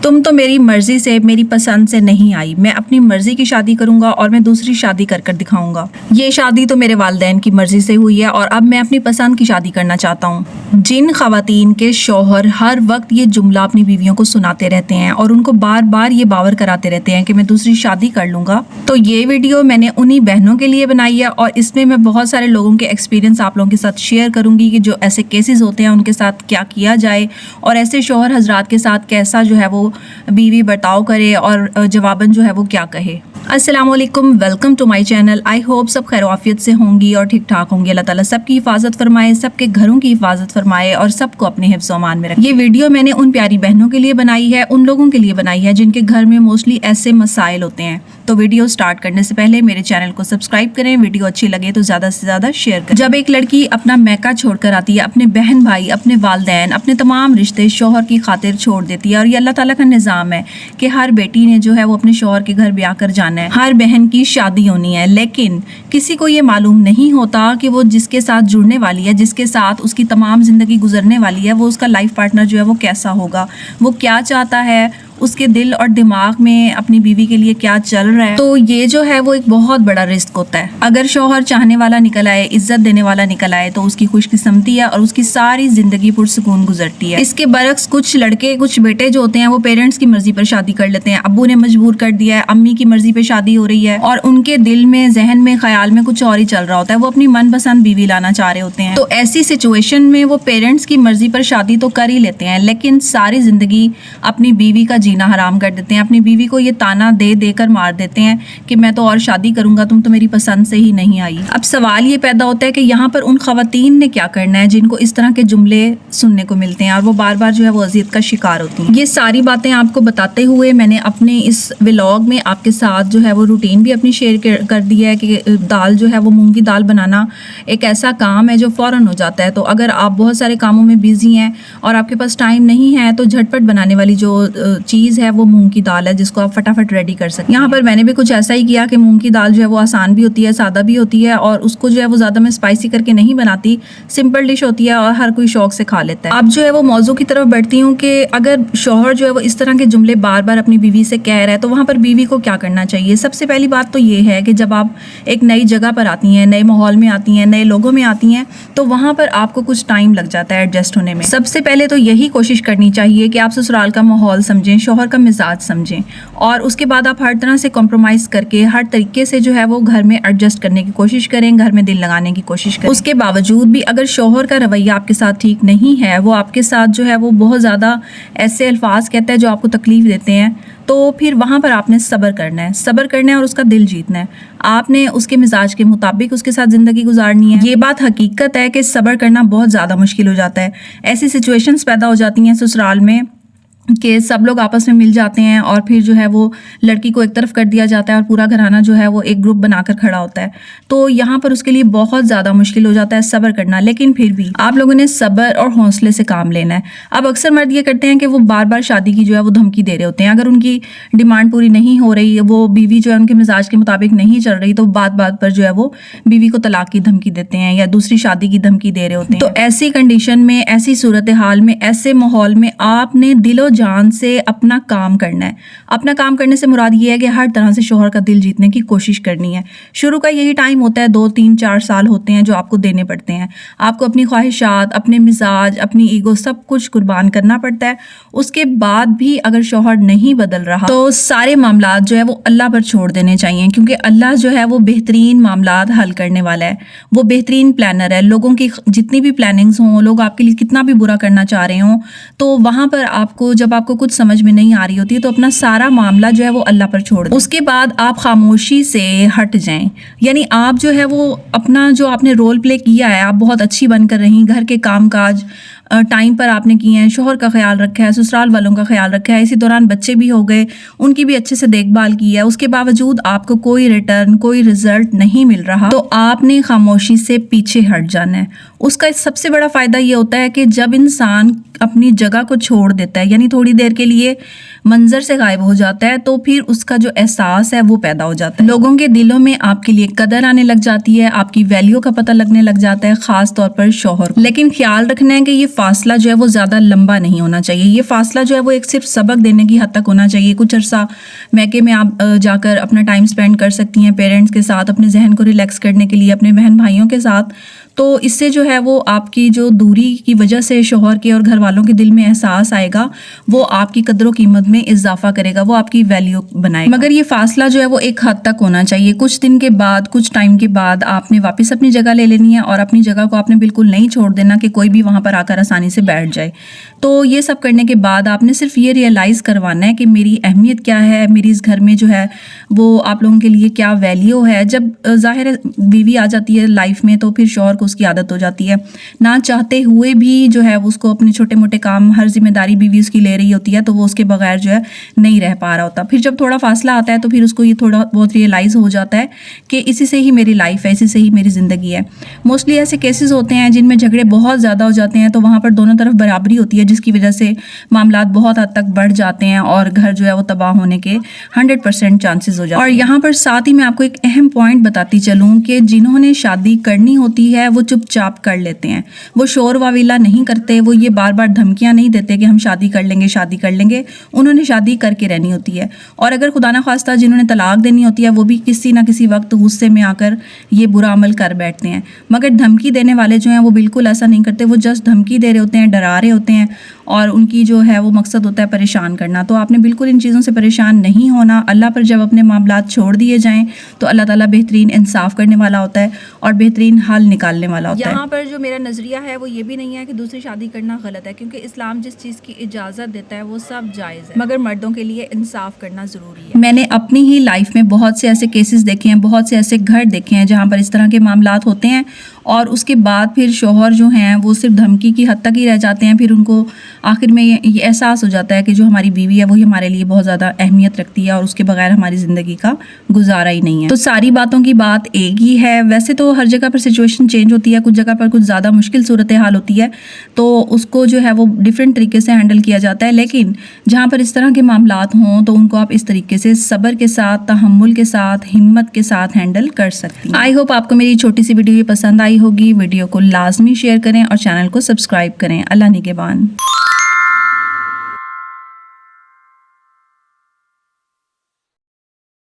تم تو میری مرضی سے میری پسند سے نہیں آئی، میں اپنی مرضی کی شادی کروں گا اور میں دوسری شادی کر کر دکھاؤں گا۔ یہ شادی تو میرے والدین کی مرضی سے ہوئی ہے اور اب میں اپنی پسند کی شادی کرنا چاہتا ہوں۔ جن خواتین کے شوہر ہر وقت یہ جملہ اپنی بیویوں کو سناتے رہتے ہیں اور ان کو بار بار یہ باور کراتے رہتے ہیں کہ میں دوسری شادی کر لوں گا، تو یہ ویڈیو میں نے انہی بہنوں کے لیے بنائی ہے اور اس میں بہت سارے لوگوں کے ایکسپیرینس آپ لوگوں کے ساتھ شیئر کروں گی کہ جو ایسے کیسز ہوتے ہیں ان کے ساتھ کیا کیا جائے اور ایسے شوہر حضرات کے ساتھ کیسا جو ہے وہ بیوی برتاؤ کرے اور جواباً جو ہے وہ کیا کہے۔ السلام علیکم، welcome to my channel. I hope سب خیر و عافیت سے ہوں گی اور ٹھیک ٹھاک ہوں گی۔ اللہ تعالیٰ سب کی حفاظت فرمائے، سب کے گھروں کی حفاظت فرمائے اور سب کو اپنے حفظ و امان میں رکھے۔ یہ ویڈیو میں نے ان پیاری بہنوں کے لیے بنائی ہے، ان لوگوں کے لیے بنائی ہے جن کے گھر میں موسٹلی ایسے مسائل ہوتے ہیں۔ تو ویڈیو سٹارٹ کرنے سے پہلے میرے چینل کو سبسکرائب کریں، ویڈیو اچھی لگے تو زیادہ سے زیادہ شیئر کریں۔ جب ایک لڑکی اپنا میکہ چھوڑ کر آتی ہے، اپنے بہن بھائی، اپنے والدین، اپنے تمام رشتے شوہر کی خاطر چھوڑ دیتی ہے، اور یہ اللہ تعالیٰ کا نظام ہے کہ ہر بیٹی نے جو ہے وہ اپنے شوہر کے گھر بیاہ کر جانا ہے، ہر بہن کی شادی ہونی ہے، لیکن کسی کو یہ معلوم نہیں ہوتا کہ وہ جس کے ساتھ جڑنے والی ہے، جس کے ساتھ اس کی تمام زندگی گزرنے والی ہے، وہ اس کا لائف پارٹنر جو ہے وہ کیسا ہوگا، وہ کیا چاہتا ہے، اس کے دل اور دماغ میں اپنی بیوی کے لیے کیا چل رہا ہے۔ تو یہ جو ہے وہ ایک بہت بڑا رسک ہوتا ہے۔ اگر شوہر چاہنے والا نکل آئے، عزت دینے والا نکل آئے تو اس کی خوش قسمتی ہے اور اس کی ساری زندگی پرسکون گزرتی ہے۔ اس کے برعکس کچھ لڑکے، کچھ بیٹے جو ہوتے ہیں وہ پیرنٹس کی مرضی پر شادی کر لیتے ہیں، ابو نے مجبور کر دیا ہے، امی کی مرضی پہ شادی ہو رہی ہے اور ان کے دل میں، ذہن میں، خیال میں کچھ اور ہی چل رہا ہوتا ہے، وہ اپنی من پسند بیوی لانا چاہ رہے ہوتے ہیں۔ تو ایسی سچویشن میں وہ پیرنٹس کی مرضی پر شادی تو کر ہی لیتے ہیں، لیکن ساری زندگی اپنی بیوی کا جینا حرام کر دیتے ہیں، اپنی بیوی کو یہ تانا دے دے کر مار دیتے ہیں کہ میں تو اور شادی کروں گا، تم تو میری پسند سے ہی نہیں آئی۔ اب سوال یہ پیدا ہوتا ہے کہ یہاں پر ان خواتین نے کیا کرنا ہے جن کو اس طرح کے جملے سننے کو ملتے ہیں اور وہ بار بار جو ہے وہ اذیت کا شکار ہوتی ہیں۔ یہ ساری باتیں آپ کو بتاتے ہوئے میں نے اپنے اس ولاگ میں آپ کے ساتھ جو ہے وہ روٹین بھی اپنی شیئر کر دی ہے کہ دال جو ہے وہ مونگ کی دال بنانا ایک ایسا کام ہے جو فوراً ہو جاتا ہے۔ تو اگر آپ بہت سارے کاموں میں بیزی ہیں اور آپ کے پاس ٹائم نہیں ہے تو جھٹ پٹ بنانے والی جو چیز ہے وہ مونگ کی دال ہے، جس کو آپ فٹافٹ ریڈی کر سکتے ہیں۔ یہاں پر میں نے بھی کچھ ایسا ہی کیا کہ مونگ کی دال جو ہے وہ آسان بھی ہوتی ہے، سادہ بھی ہوتی ہے، اور اس کو جو ہے وہ زیادہ میں اسپائسی کر کے نہیں بناتی، سمپل ڈش ہوتی ہے اور ہر کوئی شوق سے کھا لیتا ہے۔ اب جو ہے وہ موضوع کی طرف بڑھتی ہوں کہ اگر شوہر جو ہے وہ اس طرح کے جملے بار بار اپنی بیوی سے کہہ رہا ہے تو وہاں پر بیوی کو کیا کرنا چاہیے؟ سب سے پہلی بات تو یہ ہے کہ جب آپ ایک نئی جگہ پر آتی ہیں، نئے ماحول میں آتی ہیں، نئے لوگوں میں آتی ہیں، تو وہاں پر آپ کو کچھ ٹائم لگ جاتا ہے ایڈجسٹ ہونے میں۔ سب سے پہلے تو یہی کوشش کرنی چاہیے کہ آپ سسرال کا ماحول سمجھیں، شوہر کا مزاج سمجھیں، اور اس کے بعد آپ ہر طرح سے کمپرومائز کر کے ہر طریقے سے جو ہے وہ گھر میں ایڈجسٹ کرنے کی کوشش کریں، گھر میں دل لگانے کی کوشش کریں۔ اس کے باوجود بھی اگر شوہر کا رویہ آپ کے ساتھ ٹھیک نہیں ہے، وہ آپ کے ساتھ جو ہے وہ بہت زیادہ ایسے الفاظ کہتا ہے جو آپ کو تکلیف دیتے ہیں، تو پھر وہاں پر آپ نے صبر کرنا ہے اور اس کا دل جیتنا ہے۔ آپ نے اس کے مزاج کے مطابق اس کے ساتھ زندگی گزارنی ہے۔ یہ بات حقیقت ہے کہ صبر کرنا بہت زیادہ مشکل ہو جاتا ہے۔ ایسی سچویشنز پیدا ہو جاتی ہیں سسرال میں کہ سب لوگ آپس میں مل جاتے ہیں اور پھر جو ہے وہ لڑکی کو ایک طرف کر دیا جاتا ہے اور پورا گھرانہ جو ہے وہ ایک گروپ بنا کر کھڑا ہوتا ہے۔ تو یہاں پر اس کے لیے بہت زیادہ مشکل ہو جاتا ہے صبر کرنا، لیکن پھر بھی آپ لوگوں نے صبر اور حوصلے سے کام لینا ہے۔ اب اکثر مرد یہ کرتے ہیں کہ وہ بار بار شادی کی جو ہے وہ دھمکی دے رہے ہوتے ہیں۔ اگر ان کی ڈیمانڈ پوری نہیں ہو رہی، وہ بیوی جو ہے ان کے مزاج کے مطابق نہیں چل رہی، تو بات بات پر جو ہے وہ بیوی کو طلاق کی دھمکی دیتے ہیں یا دوسری شادی کی دھمکی دے رہے ہوتے ہیں۔ تو ایسی کنڈیشن میں، ایسی صورتحال میں، ایسے ماحول میں آپ نے دل و جان سے اپنا کام کرنا ہے۔ اپنا کام کرنے سے مراد یہ ہے کہ ہر طرح سے شوہر کا دل جیتنے کی کوشش کرنی ہے۔ شروع کا یہی ٹائم ہوتا ہے، 2 3 4 سال ہوتے ہیں جو آپ کو دینے پڑتے ہیں۔ آپ کو اپنی خواہشات، اپنے مزاج، اپنی ایگو سب کچھ قربان کرنا پڑتا ہے۔ اس کے بعد بھی اگر شوہر نہیں بدل رہا تو سارے معاملات جو ہے وہ اللہ پر چھوڑ دینے چاہیے، کیونکہ اللہ جو ہے وہ بہترین معاملات حل کرنے والا ہے، وہ بہترین پلانر ہے۔ لوگوں کی جتنی بھی پلاننگز ہوں، لوگ آپ کے لیے کتنا بھی برا کرنا چاہ رہے ہوں، تو وہاں پر آپ کو جب آپ کو کچھ سمجھ میں نہیں آ رہی ہوتی تو اپنا سارا معاملہ جو ہے وہ اللہ پر چھوڑ دیں۔ اس کے بعد آپ خاموشی سے ہٹ جائیں، یعنی آپ جو ہے وہ اپنا جو آپ نے رول پلے کیا ہے، آپ بہت اچھی بن کر رہیں، گھر کے کام کاج ٹائم پر آپ نے کیے ہیں، شوہر کا خیال رکھا ہے، سسرال والوں کا خیال رکھا ہے، اسی دوران بچے بھی ہو گئے، ان کی بھی اچھے سے دیکھ بھال کی ہے، اس کے باوجود آپ کو کوئی ریٹرن، کوئی رزلٹ نہیں مل رہا، تو آپ نے خاموشی سے پیچھے ہٹ جانا ہے۔ اس کا سب سے بڑا فائدہ یہ ہوتا ہے کہ جب انسان اپنی جگہ کو چھوڑ دیتا ہے، یعنی تھوڑی دیر کے لیے منظر سے غائب ہو جاتا ہے، تو پھر اس کا جو احساس ہے وہ پیدا ہو جاتا ہے۔ لوگوں کے دلوں میں آپ کے لیے قدر آنے لگ جاتی ہے، آپ کی ویلیو کا پتہ لگنے لگ جاتا ہے، خاص طور پر شوہر کو۔ لیکن خیال رکھنا ہے کہ یہ فاصلہ جو ہے وہ زیادہ لمبا نہیں ہونا چاہیے. یہ فاصلہ جو ہے وہ ایک صرف سبق دینے کی حد تک ہونا چاہیے. کچھ عرصہ میکے میں آپ جا کر اپنا ٹائم اسپینڈ کر سکتی ہیں پیرنٹس کے ساتھ, اپنے ذہن کو ریلیکس کرنے کے لیے, اپنے بہن بھائیوں کے ساتھ. تو اس سے جو ہے وہ آپ کی جو دوری کی وجہ سے شوہر کے اور گھر والوں کے دل میں احساس آئے گا, وہ آپ کی قدر و قیمت میں اضافہ کرے گا, وہ آپ کی ویلیو بنائے گا. مگر یہ فاصلہ جو ہے وہ ایک حد تک ہونا چاہیے. کچھ دن کے بعد, کچھ ٹائم کے بعد آپ نے واپس اپنی جگہ لے لینی ہے, اور اپنی جگہ کو آپ نے بالکل نہیں چھوڑ دینا کہ کوئی بھی وہاں پر آ کر آسانی سے بیٹھ جائے. تو یہ سب کرنے کے بعد آپ نے صرف یہ ریئلائز کروانا ہے کہ میری اہمیت کیا ہے, میری اس گھر میں جو ہے وہ آپ لوگوں کے لیے کیا ویلیو ہے. جب ظاہر بیوی آ جاتی ہے لائف میں تو پھر شوہر کو اس کی عادت ہو جاتی ہے, نہ چاہتے ہوئے بھی جو ہے اس کو اپنے چھوٹے موٹے کام, ہر ذمہ داری بیوی اس کی لے رہی ہوتی ہے, تو وہ اس کے بغیر جو ہے نہیں رہ پا رہا ہوتا. پھر جب تھوڑا فاصلہ آتا ہے تو پھر اس کو یہ تھوڑا بہت ریئلائز ہو جاتا ہے کہ اسی سے ہی میری لائف ہے, اسی سے ہی میری زندگی ہے. موسٹلی ایسے کیسز ہوتے ہیں جن میں جھگڑے بہت زیادہ ہو جاتے ہیں, تو وہاں پر دونوں طرف برابری ہوتی ہے, جس کی وجہ سے معاملات بہت حد تک بڑھ جاتے ہیں اور گھر جو ہے وہ تباہ ہونے کے 100% چانسز ہو جاتے ہیں. اور یہاں پر ساتھ ہی میں آپ کو ایک اہم پوائنٹ بتاتی چلوں کہ جنہوں نے شادی کرنی ہوتی ہے وہ چپ چاپ کر لیتے ہیں, وہ شور واویلا نہیں کرتے, وہ یہ بار بار دھمکیاں نہیں دیتے کہ ہم شادی کر لیں گے, شادی کر لیں گے. انہوں نے شادی کر کے رہنی ہوتی ہے, اور اگر خدا نہ خواستہ جنہوں نے طلاق دینی ہوتی ہے وہ بھی کسی نہ کسی وقت غصے میں آ کر یہ برا عمل کر بیٹھتے ہیں. مگر دھمکی دینے والے جو ہیں وہ بالکل ایسا نہیں کرتے, وہ جسٹ دھمکی دے رہے ہوتے ہیں, ڈرا رہے ہوتے ہیں, اور ان کی جو ہے وہ مقصد ہوتا ہے پریشان کرنا. تو آپ نے بالکل ان چیزوں سے پریشان نہیں ہونا. اللہ پر جب اپنے معاملات چھوڑ دیے جائیں تو اللہ تعالیٰ بہترین انصاف کرنے والا ہوتا ہے اور بہترین حل نکالنے والا ہوتا ہے. یہاں پر جو میرا نظریہ ہے وہ یہ بھی نہیں ہے کہ دوسری شادی کرنا غلط ہے, کیونکہ اسلام جس چیز کی اجازت دیتا ہے وہ سب جائز ہے, مگر مردوں کے لیے انصاف کرنا ضروری ہے. میں نے اپنی ہی لائف میں بہت سے ایسے کیسز دیکھے ہیں, بہت سے ایسے گھر دیکھے ہیں جہاں پر اس طرح کے معاملات ہوتے ہیں, اور اس کے بعد پھر شوہر جو ہیں وہ صرف دھمکی کی حد تک ہی رہ جاتے ہیں. پھر ان کو آخر میں یہ احساس ہو جاتا ہے کہ جو ہماری بیوی ہے وہی ہمارے لیے بہت زیادہ اہمیت رکھتی ہے, اور اس کے بغیر ہماری زندگی کا گزارا ہی نہیں ہے. تو ساری باتوں کی بات ایک ہی ہے. ویسے تو ہر جگہ پر سچویشن چینج ہوتی ہے, کچھ جگہ پر کچھ زیادہ مشکل صورتحال ہوتی ہے, تو اس کو جو ہے وہ ڈفرینٹ طریقے سے ہینڈل کیا جاتا ہے. لیکن جہاں پر اس طرح کے معاملات ہوں تو ان کو آپ اس طریقے سے صبر کے ساتھ, تحمل کے ساتھ, ہمت کے ساتھ ہینڈل کر سکتی ہیں. آئی ہوپ آپ کو میری چھوٹی سی ویڈیو پسند آئی ہوگی. ویڈیو کو لازمی شیئر کریں اور چینل کو سبسکرائب کریں. اللہ نگہبان.